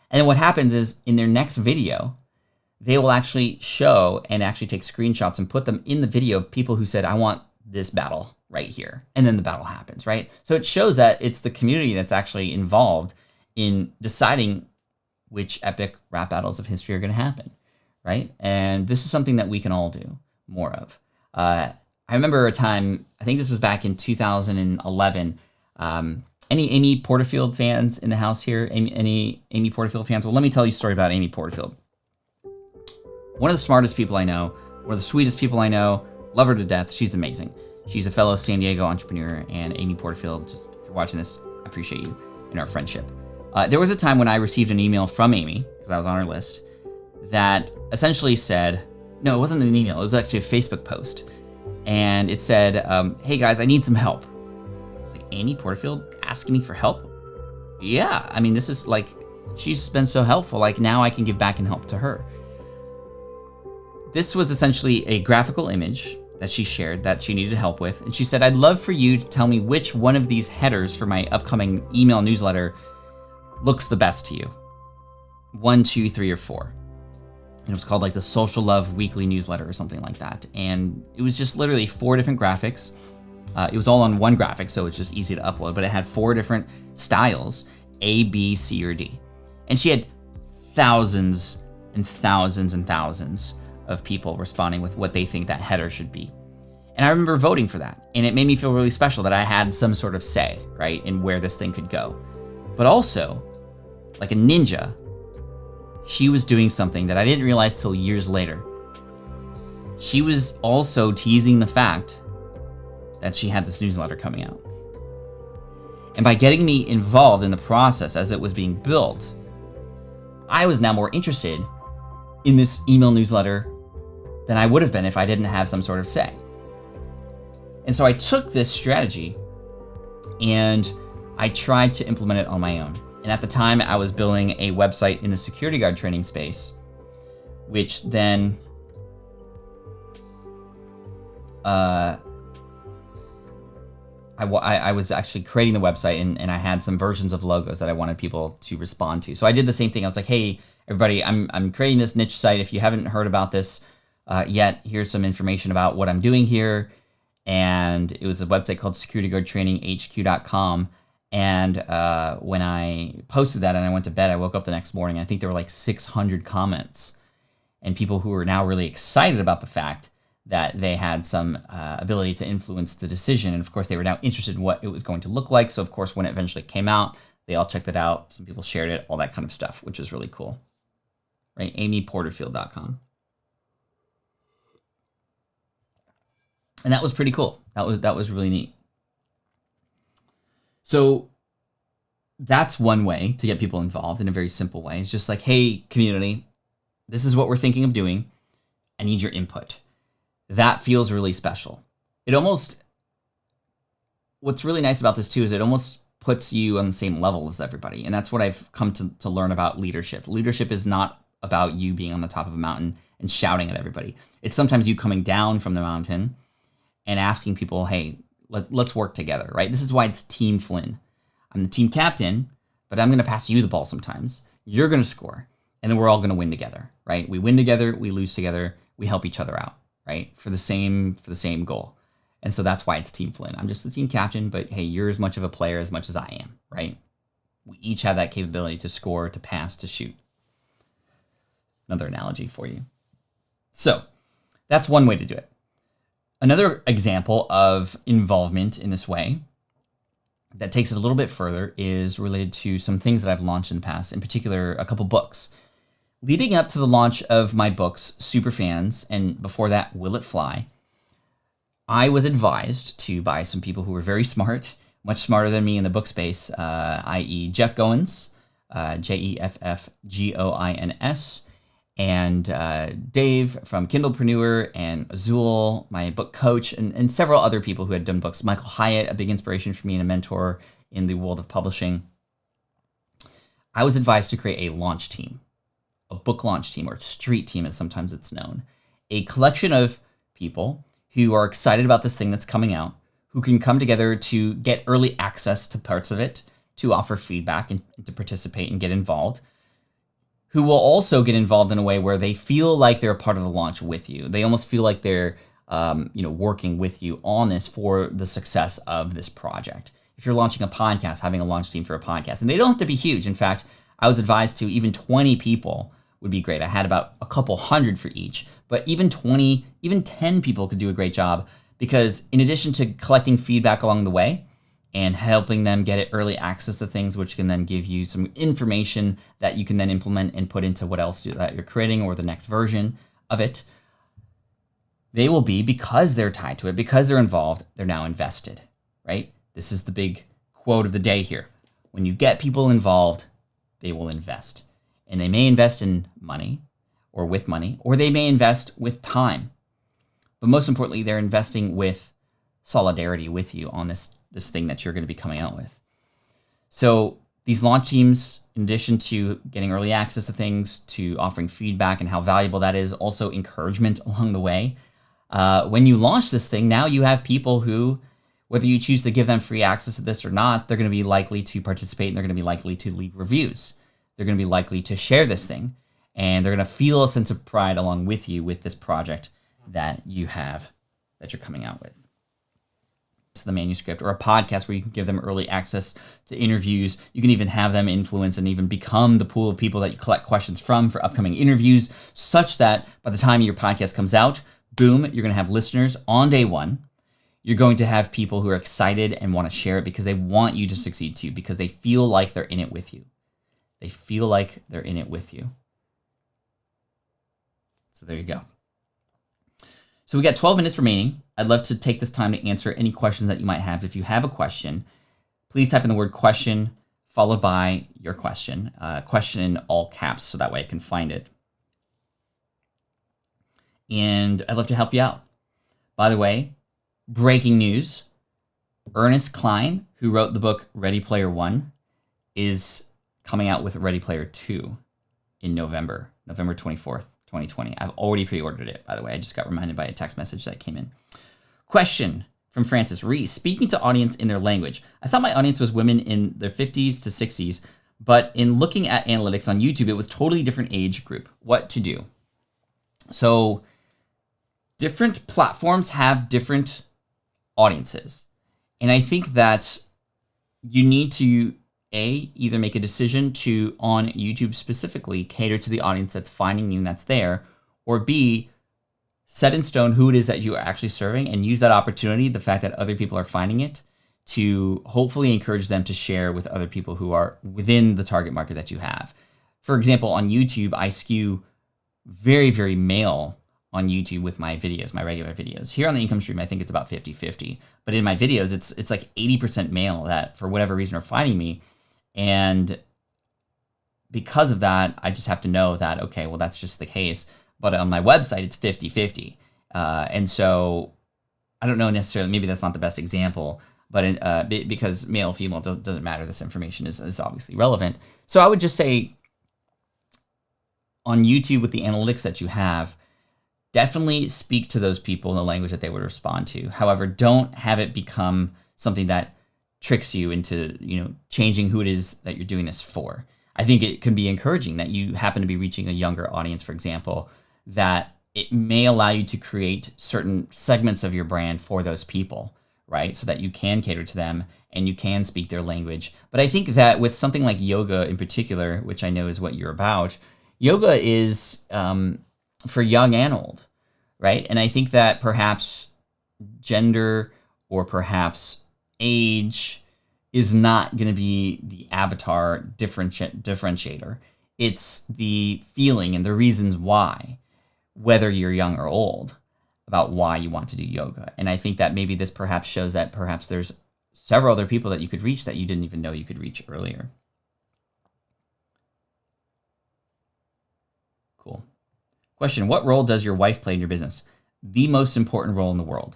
Speaker 1: And then what happens is in their next video, they will actually show and actually take screenshots and put them in the video of people who said, I want this battle right here. And then the battle happens, right? So it shows that it's the community that's actually involved in deciding which epic rap battles of history are going to happen, right? And this is something that we can all do more of. I remember a time, I think this was back in 2011. Any Amy Porterfield fans in the house here? Any Amy Porterfield fans? Well, let me tell you a story about Amy Porterfield. One of the smartest people I know, one of the sweetest people I know, love her to death. She's amazing. She's a fellow San Diego entrepreneur, and Amy Porterfield, just if you're watching this, I appreciate you in our friendship. There was a time when I received an email from Amy, because I was on her list, that essentially said, no, it wasn't an email, it was actually a Facebook post. And it said, hey guys, I need some help. I was like, Amy Porterfield asking me for help? Yeah, I mean, this is like, she's been so helpful, like now I can give back and help to her. This was essentially a graphical image that she shared that she needed help with. And she said, I'd love for you to tell me which one of these headers for my upcoming email newsletter looks the best to you. 1, 2, 3, or 4. And it was called like the Social Love Weekly Newsletter or something like that. And it was just literally 4 different graphics. It was all on one graphic, so it's just easy to upload, but it had 4 different styles, A, B, C, or D. And she had thousands and thousands and thousands of people responding with what they think that header should be. And I remember voting for that. And it made me feel really special that I had some sort of say, right, in where this thing could go. But also, like a ninja, she was doing something that I didn't realize till years later. She was also teasing the fact that she had this newsletter coming out. And by getting me involved in the process as it was being built, I was now more interested in this email newsletter than I would have been if I didn't have some sort of say. And so I took this strategy and I tried to implement it on my own. And at the time, I was building a website in the security guard training space, which then I was actually creating the website, and I had some versions of logos that I wanted people to respond to. So I did the same thing. I was like, hey, everybody, I'm creating this niche site. If you haven't heard about this yet, here's some information about what I'm doing here. And it was a website called securityguardtraininghq.com. And when I posted that and I went to bed, I woke up the next morning. I think there were like 600 comments and people who were now really excited about the fact that they had some ability to influence the decision. And of course, they were now interested in what it was going to look like. So of course, when it eventually came out, they all checked it out. Some people shared it, all that kind of stuff, which was really cool. Right? amyporterfield.com. And that was pretty cool. That was really neat. So that's one way to get people involved in a very simple way. It's just like, hey, community, this is what we're thinking of doing. I need your input. That feels really special. What's really nice about this too is it almost puts you on the same level as everybody. And that's what I've come to learn about leadership. Leadership is not about you being on the top of a mountain and shouting at everybody. It's sometimes you coming down from the mountain and asking people, hey, let's work together, right? This is why it's Team Flynn. I'm the team captain, but I'm going to pass you the ball sometimes. You're going to score, and then we're all going to win together, right? We win together, we lose together, we help each other out, right? For the same goal. And so that's why it's Team Flynn. I'm just the team captain, but hey, you're as much of a player as much as I am, right? We each have that capability to score, to pass, to shoot. Another analogy for you. So that's one way to do it. Another example of involvement in this way that takes it a little bit further is related to some things that I've launched in the past, in particular, a couple books. Leading up to the launch of my books, Superfans, and before that, Will It Fly, I was advised to by some people who were very smart, much smarter than me in the book space, i.e. Jeff Goins, Jeffgoins, and Dave from Kindlepreneur, and Azul, my book coach, and several other people who had done books. Michael Hyatt, a big inspiration for me and a mentor in the world of publishing. I was advised to create a launch team, a book launch team, or street team as sometimes it's known. A collection of people who are excited about this thing that's coming out, who can come together to get early access to parts of it, to offer feedback and to participate and get involved, who will also get involved in a way where they feel like they're a part of the launch with you. They almost feel like they're working with you on this for the success of this project. If you're launching a podcast, having a launch team for a podcast, and they don't have to be huge. In fact, I was advised to even 20 people would be great. I had about a couple hundred for each, but even 20, even 10 people could do a great job, because in addition to collecting feedback along the way and helping them get early access to things, which can then give you some information that you can then implement and put into what else that you're creating or the next version of it, they will be, because they're tied to it, because they're involved, they're now invested, right? This is the big quote of the day here. When you get people involved, they will invest. And they may invest in money, or with money, or they may invest with time. But most importantly, they're investing with solidarity with you on this thing that you're going to be coming out with. So these launch teams, in addition to getting early access to things, to offering feedback and how valuable that is, also encouragement along the way. When you launch this thing, now you have people who, whether you choose to give them free access to this or not, they're going to be likely to participate, and they're going to be likely to leave reviews. They're going to be likely to share this thing, and they're going to feel a sense of pride along with you with this project that you have, that you're coming out with. To the manuscript, or a podcast where you can give them early access to interviews. You can even have them influence and even become the pool of people that you collect questions from for upcoming interviews, such that by the time your podcast comes out, boom, you're going to have listeners on day one. You're going to have people who are excited and want to share it because they want you to succeed too, because they feel like they're in it with you. They feel like they're in it with you. So there you go. So we got 12 minutes remaining. I'd love to take this time to answer any questions that you might have. If you have a question, please type in the word question followed by your question. Question in all caps, so that way I can find it. And I'd love to help you out. By the way, Breaking news. Ernest Cline, who wrote the book Ready Player One, is coming out with Ready Player 2 in November 24th, 2020. I've already pre-ordered it, by the way. I just got reminded by a text message that came in. Question from Francis Reese. Speaking to audience in their language. I thought my audience was women in their 50s to 60s, but in looking at analytics on YouTube, it was totally different age group. What to do? So different platforms have different audiences. And I think that you need to, either make a decision to, on YouTube specifically, cater to the audience that's finding you and that's there, or B, set in stone who it is that you are actually serving and use that opportunity, the fact that other people are finding it, to hopefully encourage them to share with other people who are within the target market that you have. For example, on YouTube, I skew very, very male on YouTube with my videos, my regular videos. Here on the income stream, I think it's about 50-50. But in my videos, it's like 80% male that, for whatever reason, are finding me. And because of that, I just have to know that, okay, well, that's just the case. But on my website, it's 50-50. And so I don't know necessarily, maybe that's not the best example, but because male, female doesn't matter, this information is obviously relevant. So I would just say on YouTube with the analytics that you have, definitely speak to those people in the language that they would respond to. However, don't have it become something that tricks you into, changing who it is that you're doing this for. I think it can be encouraging that you happen to be reaching a younger audience, for example, that it may allow you to create certain segments of your brand for those people, right? So that you can cater to them and you can speak their language. But I think that with something like yoga in particular, which I know is what you're about, yoga is for young and old, right? And I think that perhaps gender or perhaps age is not going to be the avatar differentiator. It's the feeling and the reasons why, whether you're young or old, about why you want to do yoga. And I think that maybe this perhaps shows that perhaps there's several other people that you could reach that you didn't even know you could reach earlier. Cool. Question, what role does your wife play in your business? The most important role in the world.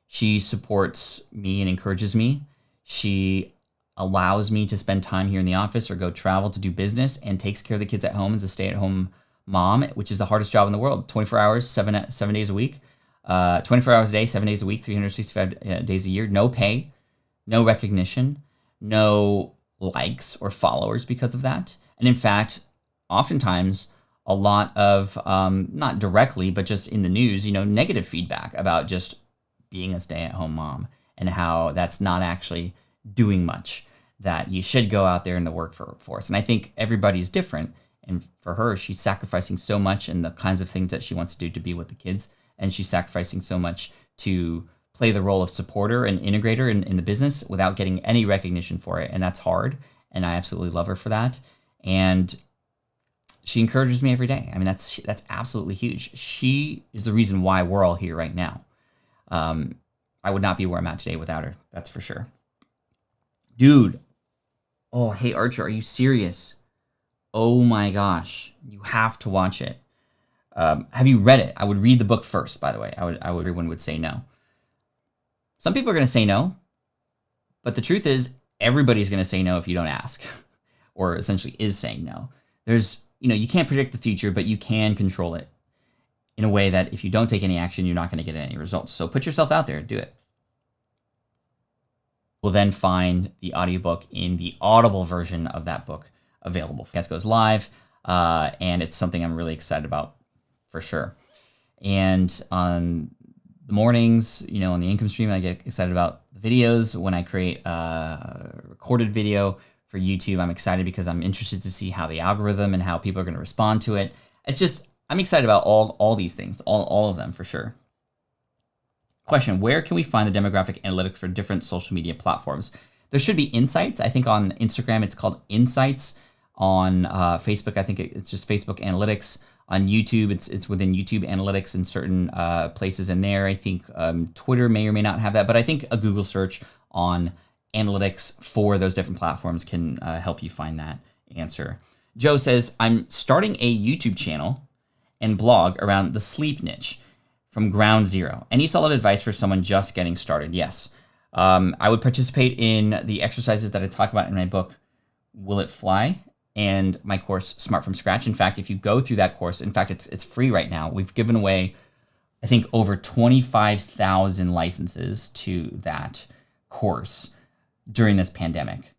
Speaker 1: She supports me and encourages me. She allows me to spend time here in the office or go travel to do business and takes care of the kids at home as a stay-at-home mom, which is the hardest job in the world. 24 hours, 7 days a week, 24 hours a day, 7 days a week, 365 days a year, no pay, no recognition, no likes or followers because of that. And in fact, oftentimes, a lot of, not directly, but just in the news, negative feedback about just being a stay-at-home mom and how that's not actually doing much, that you should go out there in the workforce. And I think everybody's different. And for her, she's sacrificing so much in the kinds of things that she wants to do to be with the kids. And she's sacrificing so much to play the role of supporter and integrator in the business without getting any recognition for it. And that's hard. And I absolutely love her for that. And she encourages me every day. I mean, that's absolutely huge. She is the reason why we're all here right now. I would not be where I'm at today without her. That's for sure. Dude. Oh, hey, Archer, are you serious? Oh my gosh. You have to watch it. Have you read it? I would read the book first, by the way. Everyone would say no. Some people are going to say no. But the truth is, everybody's going to say no if you don't ask. Or essentially is saying no. You can't predict the future, but you can control it in a way that if you don't take any action, you're not going to get any results. So put yourself out there, do it. We'll then find the audiobook in the Audible version of that book available. It goes live, and it's something I'm really excited about for sure. And on the mornings, on the income stream, I get excited about the videos. When I create a recorded video for YouTube, I'm excited because I'm interested to see how the algorithm and how people are going to respond to it. It's just, I'm excited about all these things, all of them for sure. Question, where can we find the demographic analytics for different social media platforms? There should be insights. I think on Instagram, it's called Insights. On Facebook, I think it's just Facebook Analytics. On YouTube, it's within YouTube Analytics in certain places in there. I think Twitter may or may not have that, but I think a Google search on analytics for those different platforms can help you find that answer. Joe says, I'm starting a YouTube channel and blog around the sleep niche. from ground zero. Any solid advice for someone just getting started? Yes. I would participate in the exercises that I talk about in my book, Will It Fly? And my course, Smart from Scratch. In fact, if you go through that course, in fact, it's free right now. We've given away, I think, over 25,000 licenses to that course during this pandemic.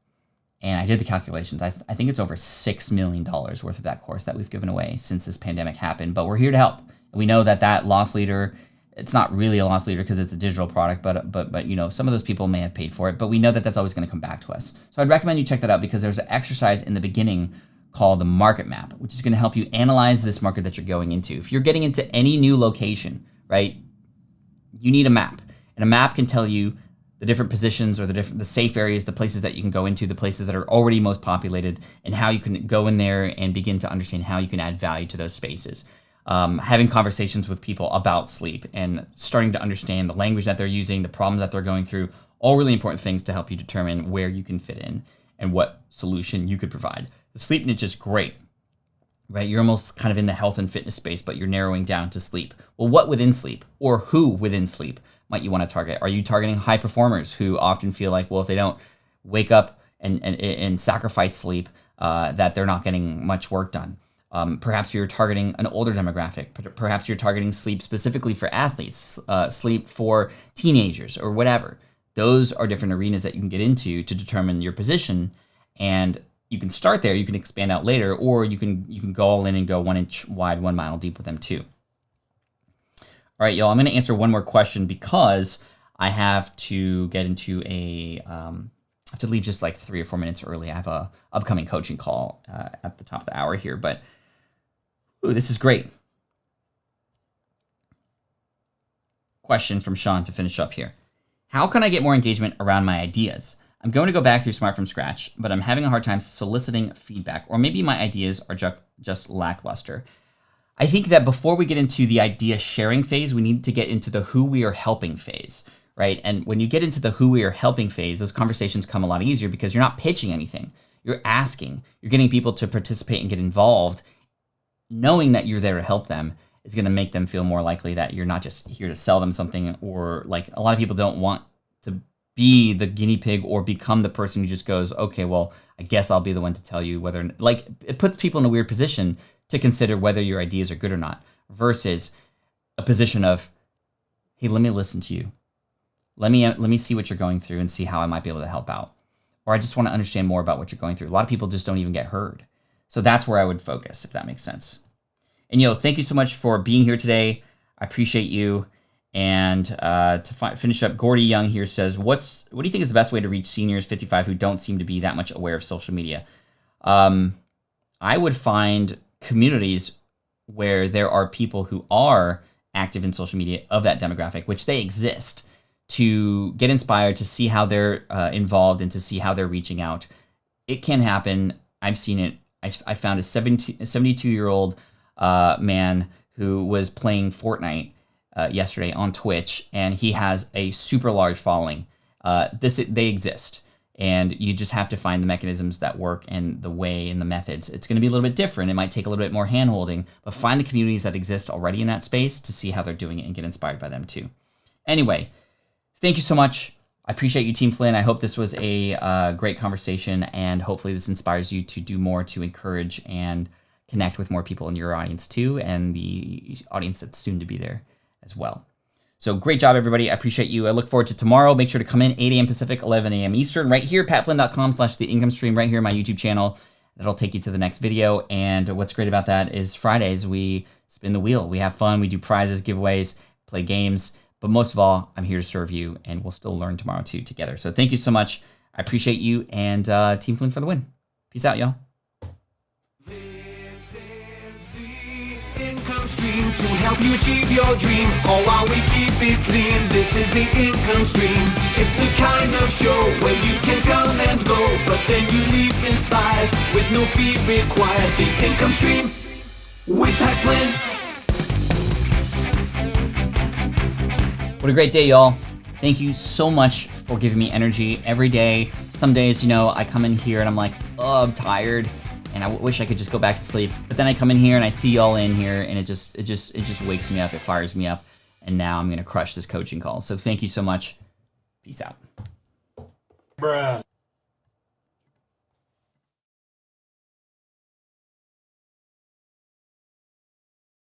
Speaker 1: And I did the calculations. I think it's over $6 million worth of that course that we've given away since this pandemic happened. But we're here to help. We know that loss leader, it's not really a loss leader because it's a digital product, but you know, some of those people may have paid for it, but we know that that's always going to come back to us. So I'd recommend you check that out because there's an exercise in the beginning called the market map, which is going to help you analyze this market that you're going into. If you're getting into any new location, right, you need a map. And a map can tell you the different positions or the safe areas, the places that you can go into, the places that are already most populated, and how you can go in there and begin to understand how you can add value to those spaces. Having conversations with people about sleep and starting to understand the language that they're using, the problems that they're going through, all really important things to help you determine where you can fit in and what solution you could provide. The sleep niche is great, right? You're almost kind of in the health and fitness space, but you're narrowing down to sleep. Well, what within sleep or who within sleep might you want to target? Are you targeting high performers who often feel like, well, if they don't wake up and sacrifice sleep, that they're not getting much work done? Perhaps you're targeting an older demographic. Perhaps you're targeting sleep specifically for athletes, sleep for teenagers or whatever. Those are different arenas that you can get into to determine your position. And you can start there, you can expand out later, or you can go all in and go 1 inch wide, 1 mile deep with them too. All right, y'all, I'm going to answer one more question because I have to get into I have to leave just like 3 or 4 minutes early. I have a upcoming coaching call at the top of the hour here, but ooh, this is great. Question from Sean to finish up here. How can I get more engagement around my ideas? I'm going to go back through Smart from Scratch, but I'm having a hard time soliciting feedback, or maybe my ideas are just lackluster. I think that before we get into the idea sharing phase, we need to get into the who we are helping phase, right? And when you get into the who we are helping phase, those conversations come a lot easier because you're not pitching anything. You're asking. You're getting people to participate and get involved. Knowing that you're there to help them is going to make them feel more likely that you're not just here to sell them something, or like a lot of people don't want to be the guinea pig or become the person who just goes, okay, well, I guess I'll be the one to tell you whether, like, it puts people in a weird position to consider whether your ideas are good or not, versus a position of, hey, let me listen to you. Let me see what you're going through and see how I might be able to help out. Or I just want to understand more about what you're going through. A lot of people just don't even get heard. So that's where I would focus, if that makes sense. And thank you so much for being here today. I appreciate you. And to finish up, Gordy Young here says, what do you think is the best way to reach seniors 55 who don't seem to be that much aware of social media? I would find communities where there are people who are active in social media of that demographic, which they exist, to get inspired, to see how they're involved and to see how they're reaching out. It can happen. I've seen it. I found a 72-year-old man who was playing Fortnite yesterday on Twitch, and he has a super large following. They exist. And you just have to find the mechanisms that work and the way and the methods. It's going to be a little bit different. It might take a little bit more hand-holding, but find the communities that exist already in that space to see how they're doing it and get inspired by them too. Anyway, thank you so much. I appreciate you, Team Flynn. I hope this was a great conversation, and hopefully this inspires you to do more to encourage and connect with more people in your audience too, and the audience that's soon to be there as well. So great job, everybody. I appreciate you. I look forward to tomorrow. Make sure to come in 8 a.m. Pacific, 11 a.m. Eastern, right here, patflynn.com/theincomestream, right here on my YouTube channel. That'll take you to the next video. And what's great about that is Fridays, we spin the wheel. We have fun. We do prizes, giveaways, play games. But most of all, I'm here to serve you, and we'll still learn tomorrow too together. So thank you so much. I appreciate you, and Team Flynn for the win. Peace out, y'all.
Speaker 2: Stream to help you achieve your dream, all while we keep it clean. This is the income stream. It's the kind of show where you can come and go, but then you leave inspired with no fee required. The income stream with Pat Flynn.
Speaker 1: What a great day, y'all. Thank you so much for giving me energy every day. Some days, I come in here and I'm like, oh, I'm tired. And I wish I could just go back to sleep. But then I come in here and I see y'all in here, and it just wakes me up. It fires me up. And now I'm going to crush this coaching call. So thank you so much. Peace out.
Speaker 3: Bruh.